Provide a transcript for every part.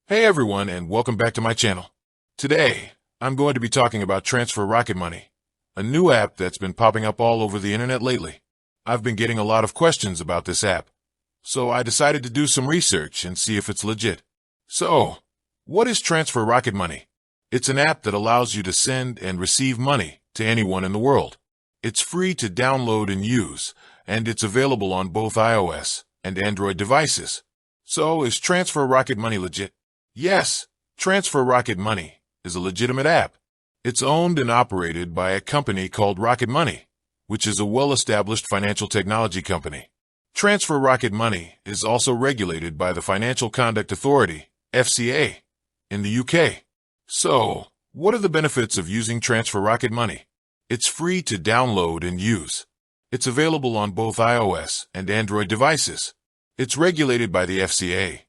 Hey everyone, and welcome back to my channel. Today, I'm going to be talking about Transfer Rocket Money, a new app that's been popping up all over the internet lately. I've been getting a lot of questions about this app, so I decided to do some research and see if it's legit. So, what is Transfer Rocket Money? It's an app that allows you to send and receive money to anyone in the world. It's free to download and use, and it's available on both iOS and Android devices. So, is Transfer Rocket Money legit? Yes, Transfer Rocket Money is a legitimate app. It's owned and operated by a company called Rocket Money, which is a well-established financial technology company. Transfer Rocket Money is also regulated by the Financial Conduct Authority, FCA, in the UK. So, what are the benefits of using Transfer Rocket Money? It's free to download and use. It's available on both iOS and Android devices. It's regulated by the FCA.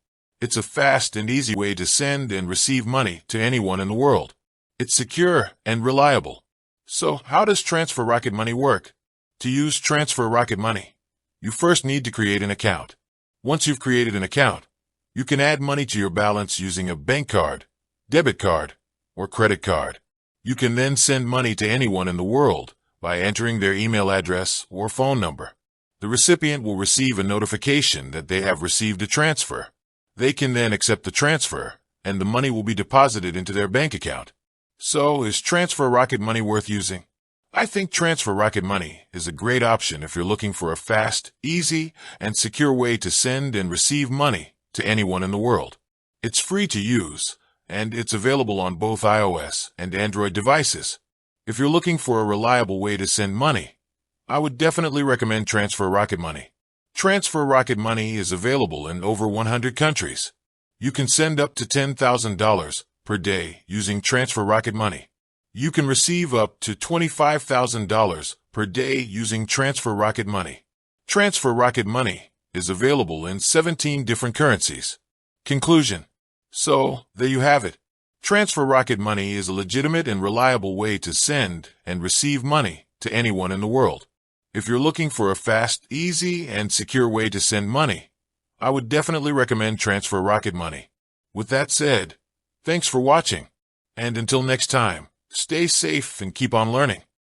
It's a fast and easy way to send and receive money to anyone in the world. It's secure and reliable. So, how does Transfer Rocket Money work? To use Transfer Rocket Money, you first need to create an account. Once you've created an account, you can add money to your balance using a bank card, debit card, or credit card. You can then send money to anyone in the world by entering their email address or phone number. The recipient will receive a notification that they have received a transfer. They can then accept the transfer, and the money will be deposited into their bank account. So, is Transfer Rocket Money worth using? I think Transfer Rocket Money is a great option if you're looking for a fast, easy, and secure way to send and receive money to anyone in the world. It's free to use, and it's available on both iOS and Android devices. If you're looking for a reliable way to send money, I would definitely recommend Transfer Rocket Money. Transfer Rocket Money is available in over 100 countries. You can send up to $10,000 per day using Transfer Rocket Money. You can receive up to $25,000 per day using Transfer Rocket Money. Transfer Rocket Money is available in 17 different currencies. Conclusion. So, there you have it. Transfer Rocket Money is a legitimate and reliable way to send and receive money to anyone in the world. If you're looking for a fast, easy, and secure way to send money, I would definitely recommend Transfer Rocket Money. With that said, thanks for watching, and until next time, stay safe and keep on learning.